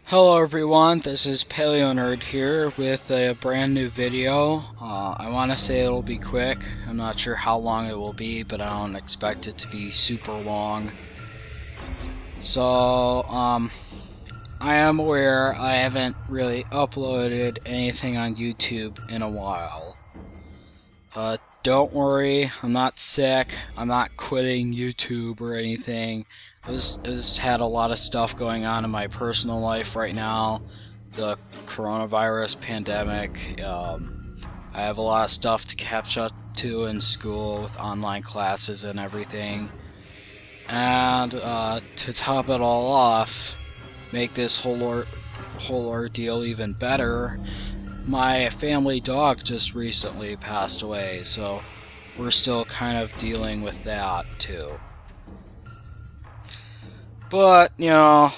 Hello everyone, this is Paleo Nerd here with a brand new video. I want to say it'll be quick. I'm not sure how long it will be, but I don't expect it to be super long. So, I am aware I haven't really uploaded anything on YouTube in a while. Don't worry, I'm not sick, I'm not quitting YouTube or anything. I just had a lot of stuff going on in my personal life right now. The coronavirus pandemic. I have a lot of stuff to catch up to in school with online classes and everything. And to top it all off, make this whole ordeal even better, my family dog just recently passed away, so we're still kind of dealing with that too. But, you know,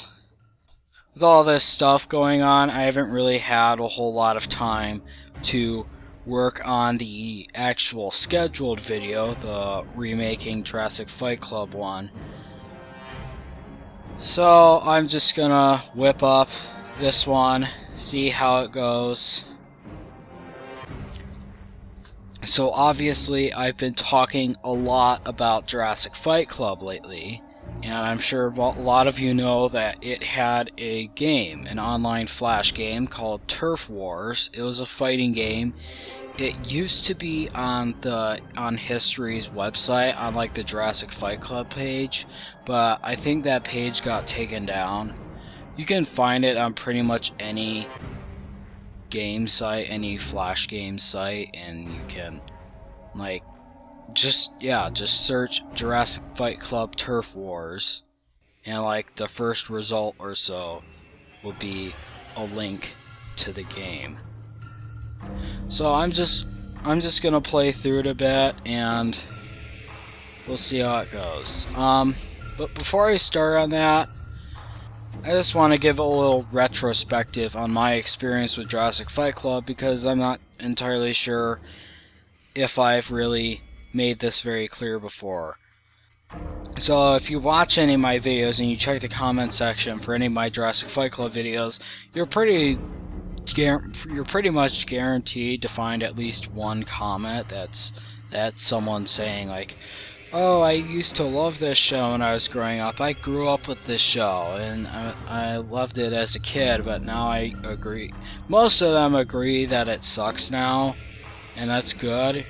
with all this stuff going on, I haven't really had a whole lot of time to work on the actual scheduled video, the remaking Jurassic Fight Club one. So I'm just gonna whip up this one, see how it goes. So obviously I've been talking a lot about Jurassic Fight Club lately, and I'm sure a lot of you know that it had a game, an online flash game called Turf Wars. It was a fighting game. It used to be on History's website, on like the Jurassic Fight Club page, but I think that page got taken down. You can find it on pretty much any game site, any flash game site, and you can just search Jurassic Fight Club Turf Wars, and like the first result or so will be a link to the game. So I'm just gonna play through it a bit and we'll see how it goes. But before I start on that, I just want to give a little retrospective on my experience with Jurassic Fight Club, because I'm not entirely sure if I've really made this very clear before. So if you watch any of my videos and you check the comment section for any of my Jurassic Fight Club videos, you're pretty much guaranteed to find at least one comment that's someone saying like, "Oh, I used to love this show when I was growing up. I grew up with this show, and I loved it as a kid, but now I agree." Most of them agree that it sucks now, and that's good.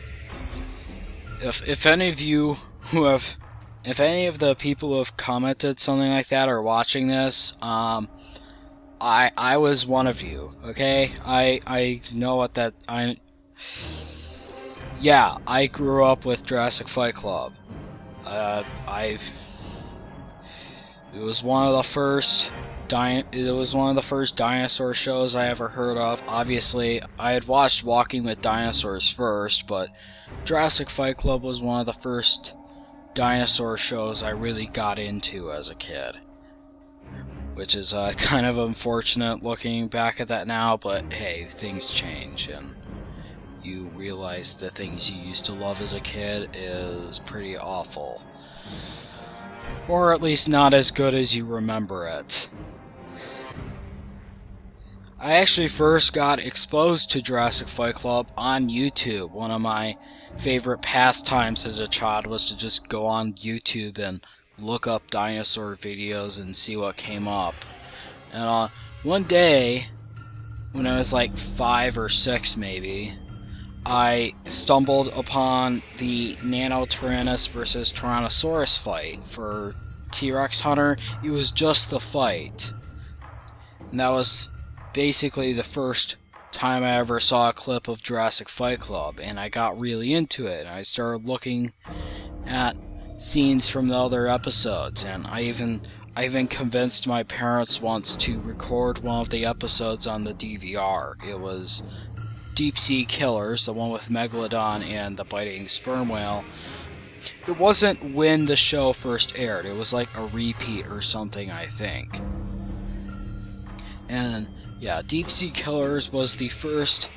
If any of you if any of the people who have commented something like that are watching this, I was one of you, okay? I know what that Yeah, I grew up with Jurassic Fight Club. It was one of the first dinosaur shows I ever heard of. Obviously, I had watched Walking with Dinosaurs first, but Jurassic Fight Club was one of the first dinosaur shows I really got into as a kid. Which is kind of unfortunate looking back at that now, but hey, things change, and you realize the things you used to love as a kid is pretty awful. Or at least not as good as you remember it. I actually first got exposed to Jurassic Fight Club on YouTube. One of my favorite pastimes as a child was to just go on YouTube and look up dinosaur videos and see what came up. And one day, when I was like 5 or 6 maybe, I stumbled upon the Nanotyrannus versus Tyrannosaurus fight for T-Rex Hunter. It was just the fight. And that was basically the first time I ever saw a clip of Jurassic Fight Club, and I got really into it. And I started looking at scenes from the other episodes, and I even convinced my parents once to record one of the episodes on the DVR. It was Deep Sea Killers, the one with Megalodon and the biting sperm whale. It wasn't when the show first aired, it was like a repeat or something, I think. And yeah, Deep Sea Killers was the first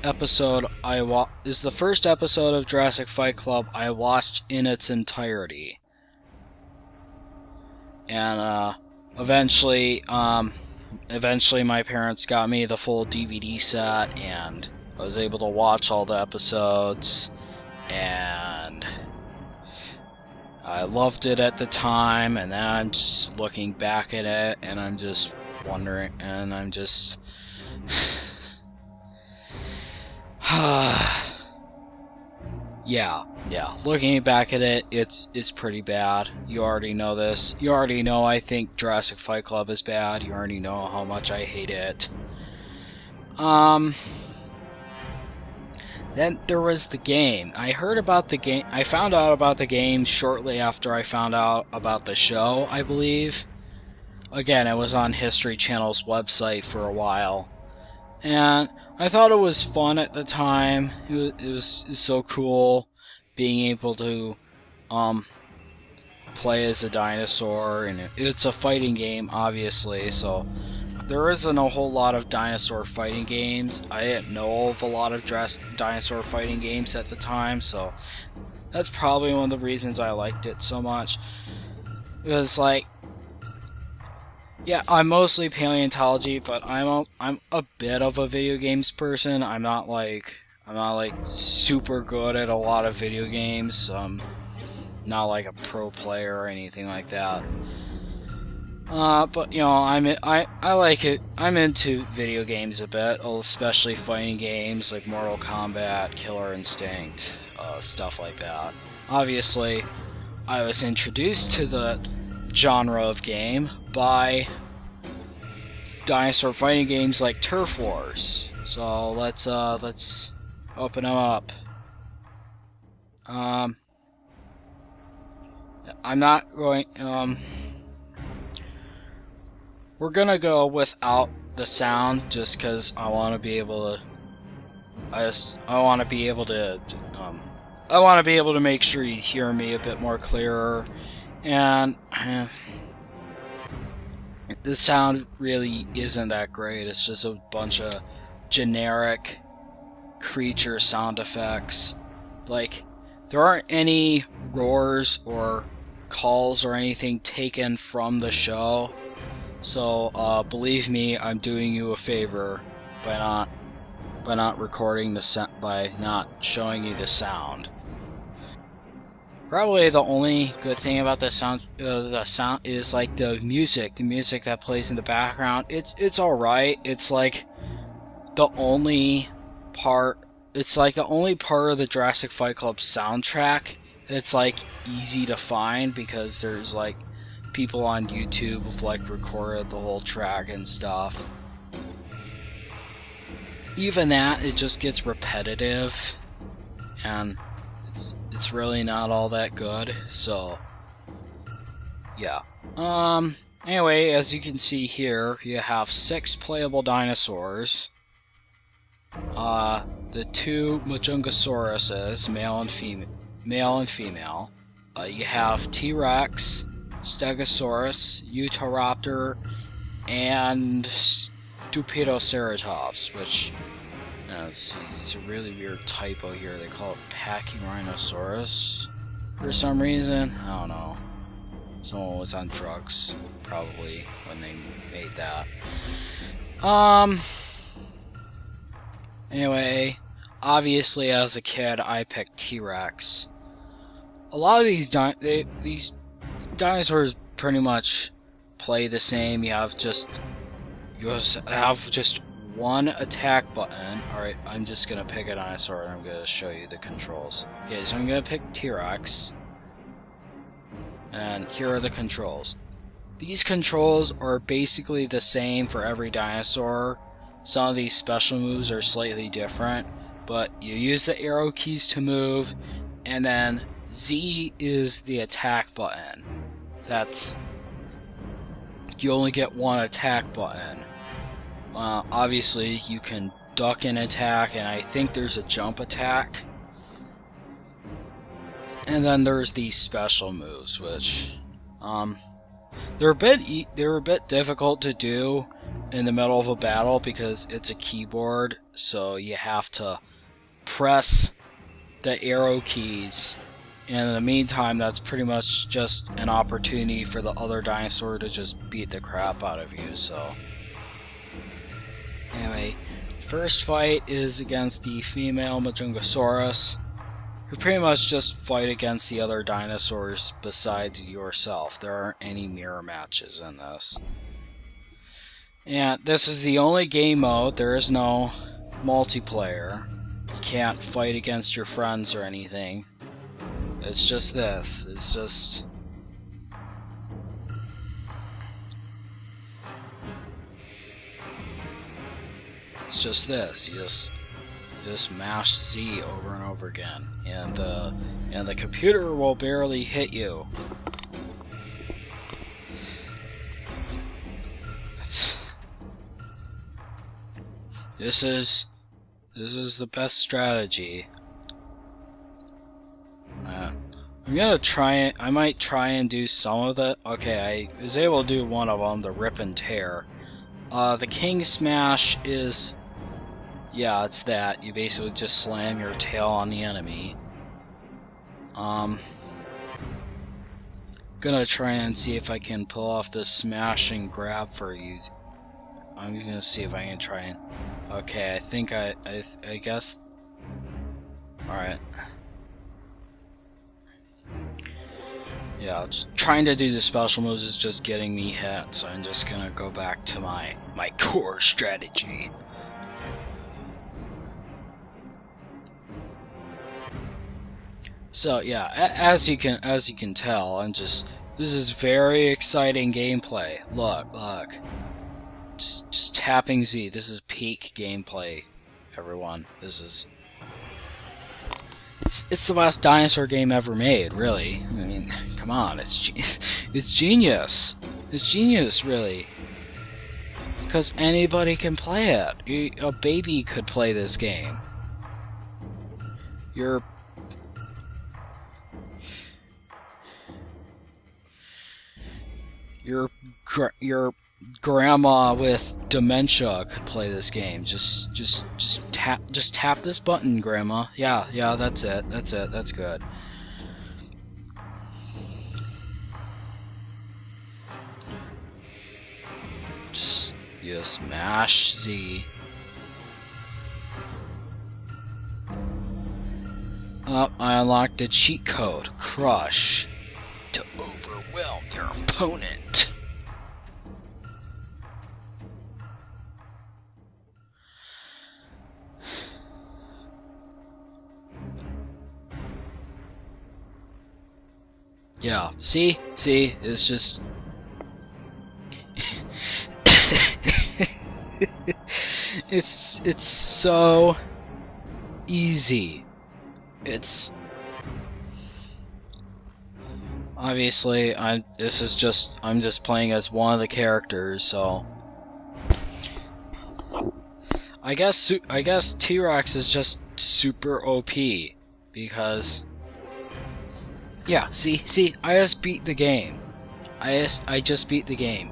episode is the first episode of Jurassic Fight Club I watched in its entirety. And eventually, eventually my parents got me the full DVD set, and I was able to watch all the episodes, and I loved it at the time, and now I'm just looking back at it, and I'm just wondering, and I'm just... yeah, looking back at it, it's pretty bad. You already know this. You already know I think Jurassic Fight Club is bad. You already know how much I hate it. Then there was the game. I heard about the game. I found out about the game shortly after I found out about the show, I believe. Again, it was on History Channel's website for a while. And I thought it was fun at the time. It was so cool being able to play as a dinosaur, and it's a fighting game, obviously, so there isn't a whole lot of dinosaur fighting games. I didn't know of a lot of dinosaur fighting games at the time, so that's probably one of the reasons I liked it so much. It was like, yeah, I'm mostly paleontology, but I'm a bit of a video games person. I'm not like super good at a lot of video games. Not like a pro player or anything like that. But you know, I like it. I'm into video games a bit, especially fighting games like Mortal Kombat, Killer Instinct, stuff like that. Obviously, I was introduced to the genre of game by dinosaur fighting games like Turf Wars. So let's open them up. I'm not going. We're gonna go without the sound just because I want to be able to. I want to be able to. I want to be able to make sure you hear me a bit more clearer, and the sound really isn't that great. It's just a bunch of generic creature sound effects. Like, there aren't any roars or calls or anything taken from the show. So, believe me, I'm doing you a favor by not recording by not showing you the sound. Probably the only good thing about the sound is like the music that plays in the background. It's all right. It's like the only part. It's like the only part of the Jurassic Fight Club soundtrack that's like easy to find, because there's like people on YouTube who've like recorded the whole track and stuff. Even that, it just gets repetitive, and it's really not all that good. So yeah. Anyway, as you can see here, you have 6 playable dinosaurs. The 2 Matunga Soroses, male and female. You have T-Rex, Stegosaurus, Utahraptor, and Stupidoceratops, which it's a really weird typo here. They call it Pachyrhinosaurus for some reason. I don't know. Someone was on drugs probably when they made that. Anyway, obviously as a kid I picked T-Rex. A lot of these dinosaurs pretty much play the same. You have just one attack button. Alright, I'm just gonna pick a dinosaur and I'm gonna show you the controls. Okay, so I'm gonna pick T-Rex. And here are the controls. These controls are basically the same for every dinosaur. Some of these special moves are slightly different, but you use the arrow keys to move, and then Z is the attack button. You only get one attack button. Obviously, you can duck and attack, and I think there's a jump attack. And then there's these special moves, which they're a bit difficult to do in the middle of a battle because it's a keyboard, so you have to press the arrow keys And in the meantime, that's pretty much just an opportunity for the other dinosaur to just beat the crap out of you, so... Anyway, first fight is against the female Matunga Soros. You pretty much just fight against the other dinosaurs besides yourself. There aren't any mirror matches in this. And this is the only game mode. There is no multiplayer. You can't fight against your friends or anything. It's just this. It's just... It's just this. You just mash Z over and over again, and the computer will barely hit you. This is the best strategy. I'm gonna try it. I might try and do some of it. Okay, I was able to do one of them, the rip and tear. The King Smash is... Yeah, it's that. You basically just slam your tail on the enemy. Gonna try and see if I can pull off this smash and grab for you. I'm gonna see if I can try and... Okay, I think I guess... Alright. Yeah, trying to do the special moves is just getting me hit, so I'm just gonna go back to my core strategy. So yeah, as you can tell, this is very exciting gameplay. Look. Just tapping Z. This is peak gameplay, everyone. It's the best dinosaur game ever made, really. I mean, come on, it's genius. It's genius, really. Because anybody can play it. A baby could play this game. Your grandma with dementia could play this game. Just tap this button, grandma. Yeah, that's it. That's good. Just mash Z. Oh, I unlocked a cheat code. Crush. To overwhelm your opponent. Yeah, see, it's just... it's so easy. Obviously, I'm just playing as one of the characters, so I guess T-Rex is just super OP because yeah, see, I just beat the game. I just beat the game.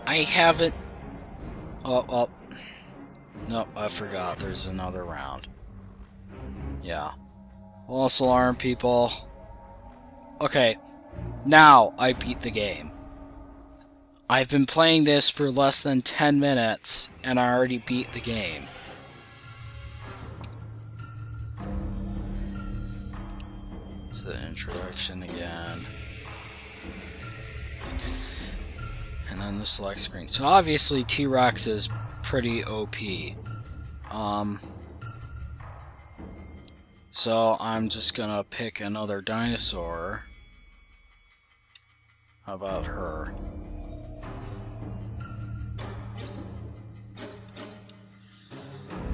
I haven't... Oh, no, I forgot. There's another round. Yeah. False alarm, people. Okay, now I beat the game. I've been playing this for less than 10 minutes, and I already beat the game. It's the introduction again. And then the select screen. So obviously T-Rex is pretty OP. So I'm just gonna pick another dinosaur. How about her?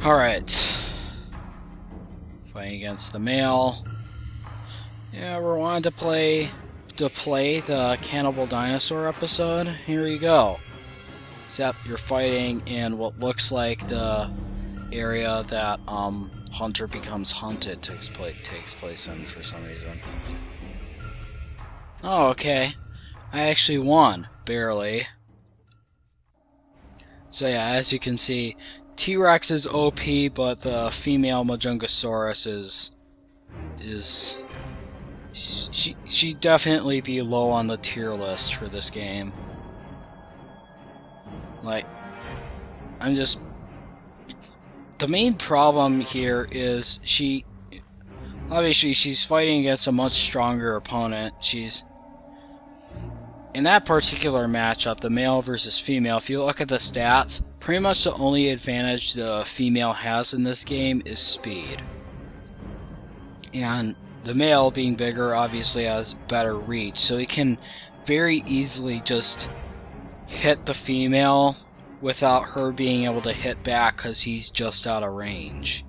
Alright. Fighting against the male. Yeah, we're wanting to play the Cannibal Dinosaur episode. Here you go. Except you're fighting in what looks like the area that Hunter Becomes Hunted takes place in for some reason. Oh, okay. I actually won, barely. So yeah, as you can see, T-Rex is OP, but the female Majungasaurus is is she'd definitely be low on the tier list for this game. Like, the main problem here is obviously she's fighting against a much stronger opponent. In that particular matchup, the male versus female, if you look at the stats, pretty much the only advantage the female has in this game is speed. And the male, being bigger, obviously has better reach, so he can very easily just hit the female without her being able to hit back because he's just out of range.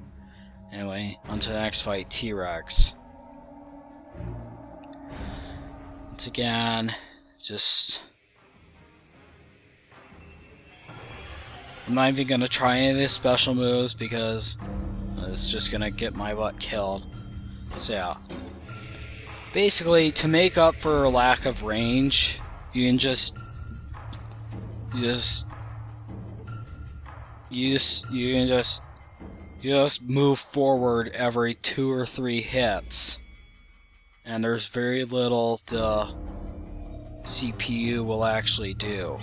Anyway, on to the next fight, T-Rex. Once again, I'm not even going to try any of these special moves because it's just going to get my butt killed. So yeah. Basically, to make up for a lack of range, you can just move forward every 2 or 3 hits, and there's very little the CPU will actually do.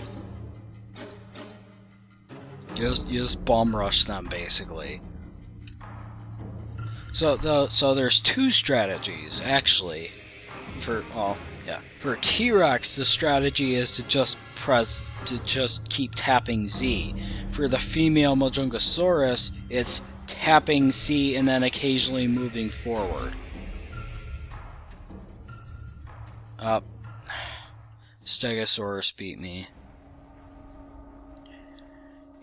You just bomb rush them, basically. So there's 2 strategies actually. For T-Rex, the strategy is to just keep tapping Z. For the female Matunga Soros, it's tapping C and then occasionally moving forward. Stegosaurus beat me.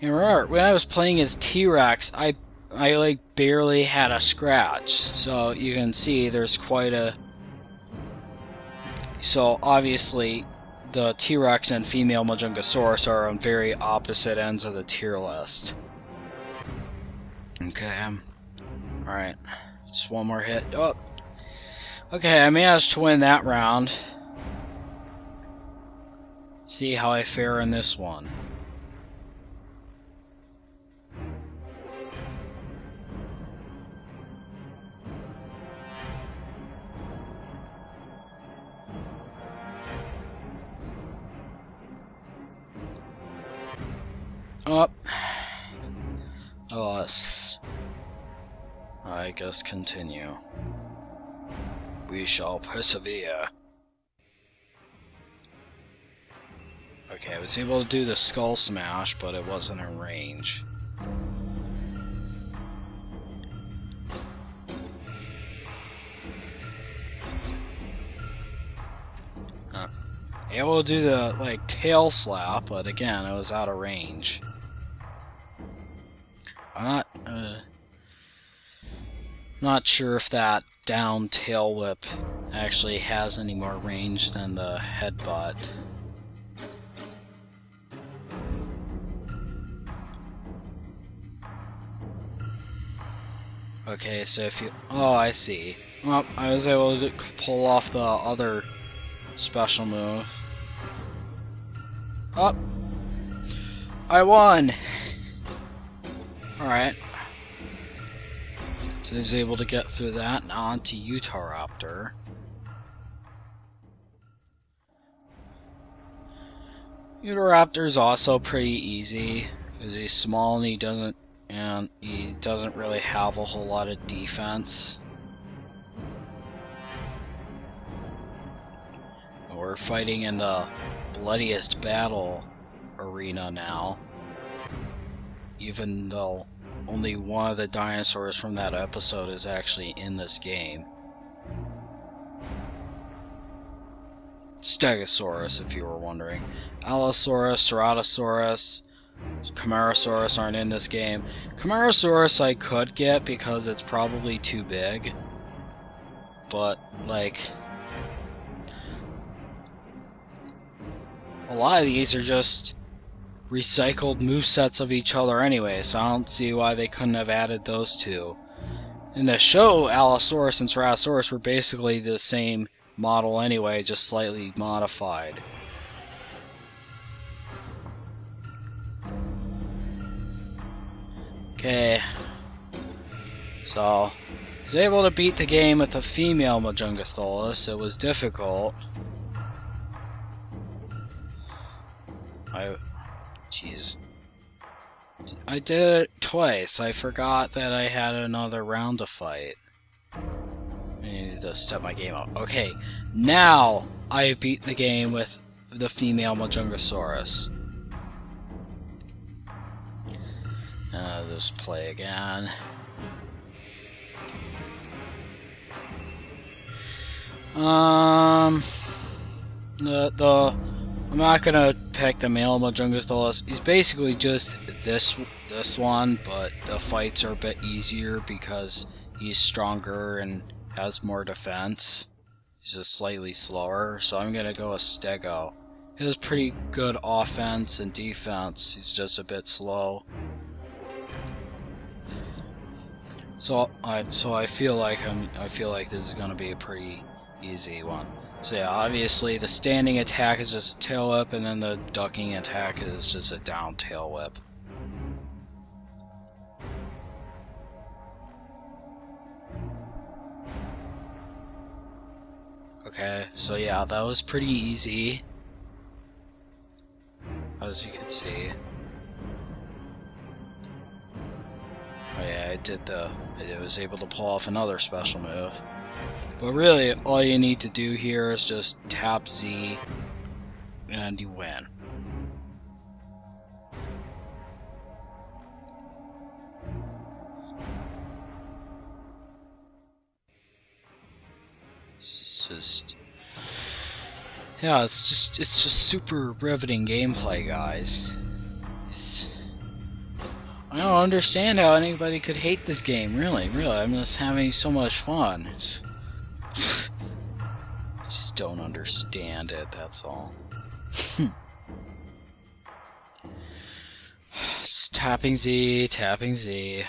And remember, when I was playing as T-Rex, I like barely had a scratch. So you can see there's quite a... So obviously, the T-Rex and female Matungasaurus are on very opposite ends of the tier list. Okay, alright. Just one more hit. Oh! Okay, I managed to win that round. See how I fare in this one. Up. I guess continue. We shall persevere. Okay, I was able to do the skull smash, but it wasn't in range. Able to do the tail slap, but again, it was out of range. I'm not sure if that down tail whip actually has any more range than the headbutt. Okay, so if you... Oh, I see. Well, I was able to pull off the other special move. Oh! I won! Alright. So he's able to get through that. Now on to Utahraptor. Utahraptor's also pretty easy, because he's small and he doesn't really have a whole lot of defense. We're fighting in the bloodiest battle arena now, even though only one of the dinosaurs from that episode is actually in this game. Stegosaurus, if you were wondering. Allosaurus, Ceratosaurus, Camarasaurus aren't in this game. Camarasaurus I could get because it's probably too big, but a lot of these are just recycled movesets of each other anyway, so I don't see why they couldn't have added those two. In the show, Allosaurus and Ceratosaurus were basically the same model anyway, just slightly modified. Okay. So, was able to beat the game with a female Matunga. It was difficult. Jeez. I did it twice. I forgot that I had another round to fight. I need to step my game up. Okay, now I beat the game with the female Matungasaurus. I'll just play again. I'm not gonna pick the male Matungasaurus. He's basically just this one, but the fights are a bit easier because he's stronger and has more defense. He's just slightly slower, so I'm gonna go with Stego. He has pretty good offense and defense. He's just a bit slow. So I feel like this is gonna be a pretty easy one. So yeah, obviously the standing attack is just a tail whip, and then the ducking attack is just a down tail whip. Okay, so yeah, that was pretty easy, as you can see. Oh yeah, I was able to pull off another special move. But really, all you need to do here is just tap Z, and you win. It's just super riveting gameplay, guys. I don't understand how anybody could hate this game. Really, I'm just having so much fun. Just don't understand it, that's all. Just tapping Z, tapping Z.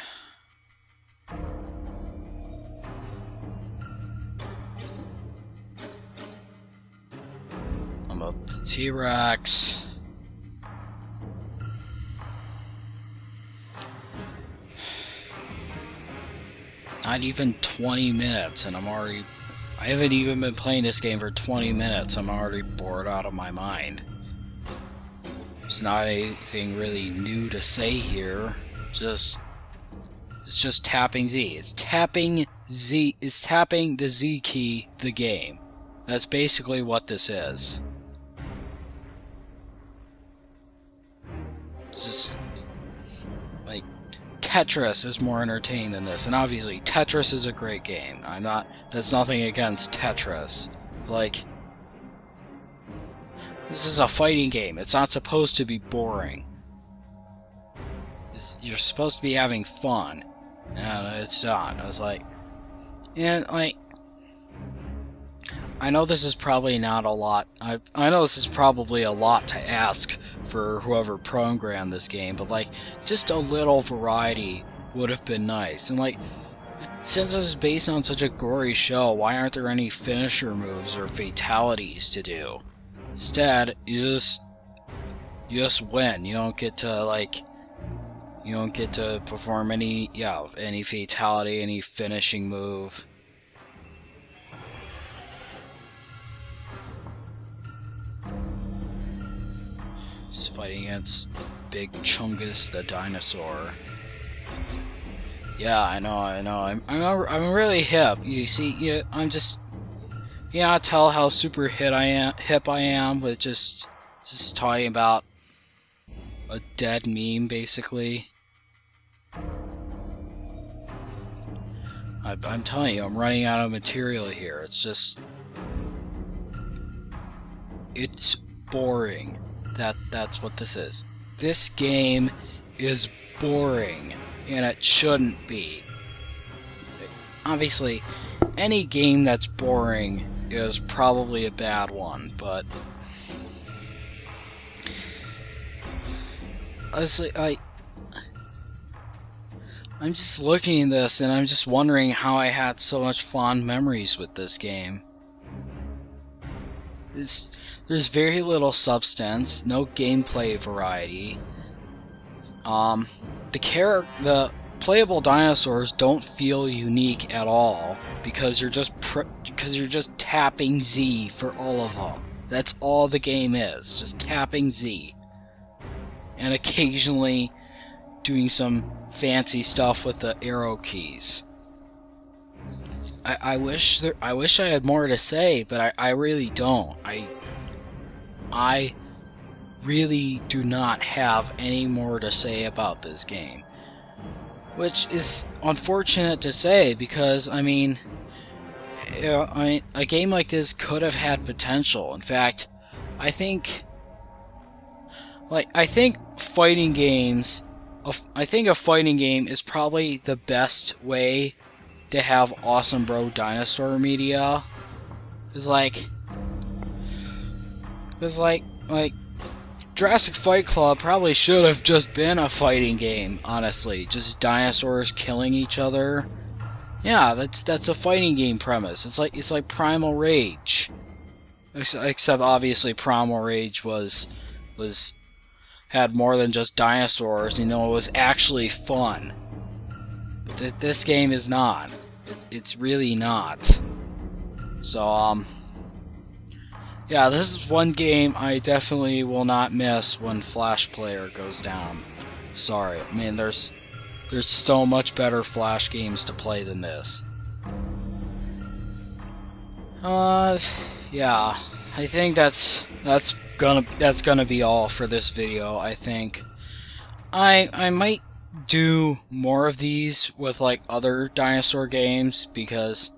I'm up to T-Rex. Not even 20 minutes, and I haven't even been playing this game for 20 minutes. I'm already bored out of my mind. There's not anything really new to say here. It's just tapping Z. It's tapping Z. It's tapping the Z key, the game. That's basically what this is. It's just like Tetris is more entertaining than this, and obviously Tetris is a great game. That's nothing against Tetris. Like, this is a fighting game. It's not supposed to be boring. You're supposed to be having fun, and it's not. I know this is probably not a lot. I know this is probably a lot to ask for whoever programmed this game, but like, just a little variety would have been nice. And like, since this is based on such a gory show, why aren't there any finisher moves or fatalities to do? Instead, you just win. You don't get to perform any fatality, any finishing move. He's fighting against Big Chungus the dinosaur. Yeah, I know. I'm really hip. You see, I'm just. You cannot tell how super hip I am with just talking about a dead meme, basically. I'm telling you, I'm running out of material here. It's boring. That's what this is. This game is boring, and it shouldn't be. Obviously, any game that's boring is probably a bad one, but honestly, I'm just looking at this and I'm just wondering how I had so much fond memories with this game. There's very little substance, the Playable Dinosaurs don't feel unique at all because you're just tapping Z for all of them. That's all the game is, just tapping Z, and occasionally doing some fancy stuff with the arrow keys. I wish I had more to say, but I really don't. I really do not have any more to say about this game, which is unfortunate to say because I mean, a game like this could have had potential. In fact, I think fighting games. I think a fighting game is probably the best way to have awesome bro dinosaur media. Cause like Jurassic Fight Club probably should have just been a fighting game, honestly. Just dinosaurs killing each other. Yeah, that's a fighting game premise. It's like Primal Rage. Except obviously Primal Rage had more than just dinosaurs, you know, it was actually fun. This game is not. It's really not. So, yeah, this is one game I definitely will not miss when Flash Player goes down. Sorry, I mean, there's so much better Flash games to play than this. Yeah, I think that's gonna be all for this video. I think I might do more of these with like other dinosaur games because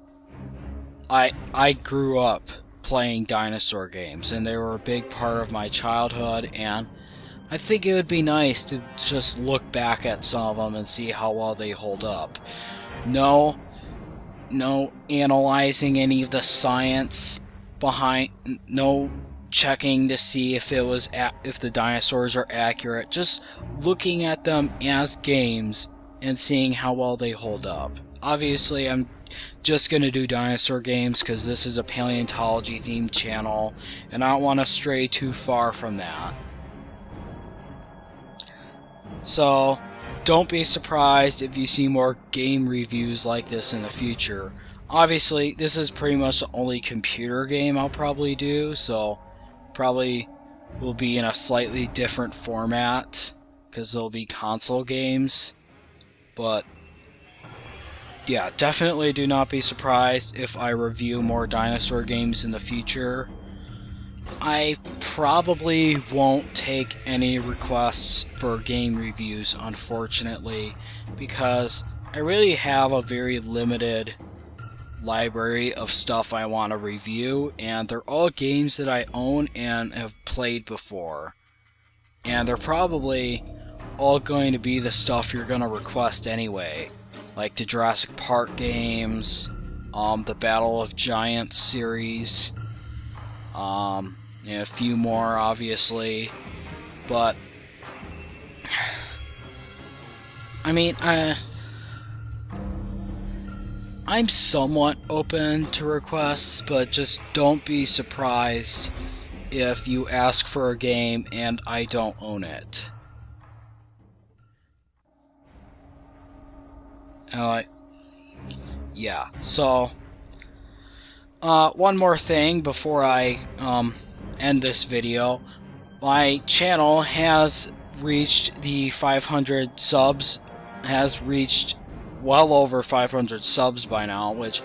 I grew up playing dinosaur games and they were a big part of my childhood, and I think it would be nice to just look back at some of them and see how well they hold up. No analyzing any of the science behind, no checking to see if if the dinosaurs are accurate, just looking at them as games and seeing how well they hold up. Obviously, I'm just gonna do dinosaur games because this is a paleontology themed channel and I don't want to stray too far from that. So don't be surprised if you see more game reviews like this in the future. Obviously, this is pretty much the only computer game I'll probably do, so probably will be in a slightly different format because there'll be console games. But yeah, definitely do not be surprised if I review more dinosaur games in the future. I probably won't take any requests for game reviews, unfortunately, because I really have a very limited library of stuff I want to review, and they're all games that I own and have played before. And they're probably all going to be the stuff you're going to request anyway, like the Jurassic Park games, the Battle of Giants series, and a few more, obviously. But I mean, I'm somewhat open to requests, but just don't be surprised if you ask for a game and I don't own it. Yeah, so one more thing before I end this video. My channel has reached the 500 subs, has reached well over 500 subs by now, which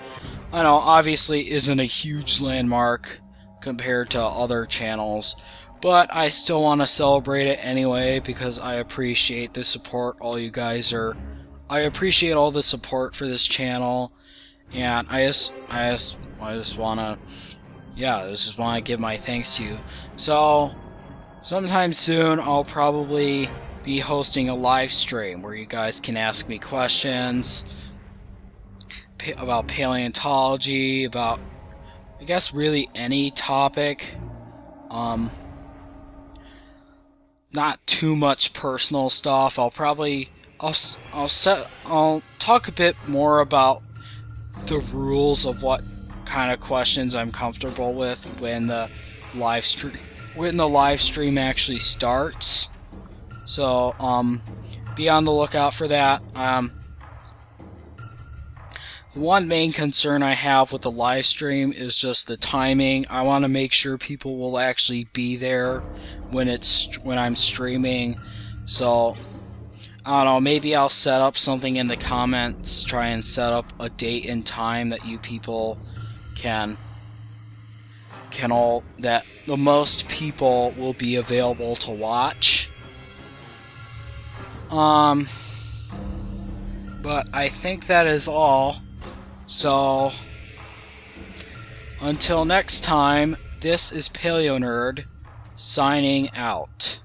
I know obviously isn't a huge landmark compared to other channels, but I still want to celebrate it anyway because I appreciate the support all you guys are. I appreciate all the support for this channel, and I just want to, yeah, I just want to give my thanks to you. So sometime soon I'll probably be hosting a live stream where you guys can ask me questions about paleontology, about, I guess, really any topic. Not too much personal stuff. I'll talk a bit more about the rules of what kind of questions I'm comfortable with when the live stream actually starts. So be on the lookout for that. The one main concern I have with the live stream is just the timing. I want to make sure people will actually be there when I'm streaming. So I don't know, maybe I'll set up something in the comments, try and set up a date and time that you people can all, that the most people will be available to watch. But I think that is all. So until next time, this is Paleo Nerd signing out.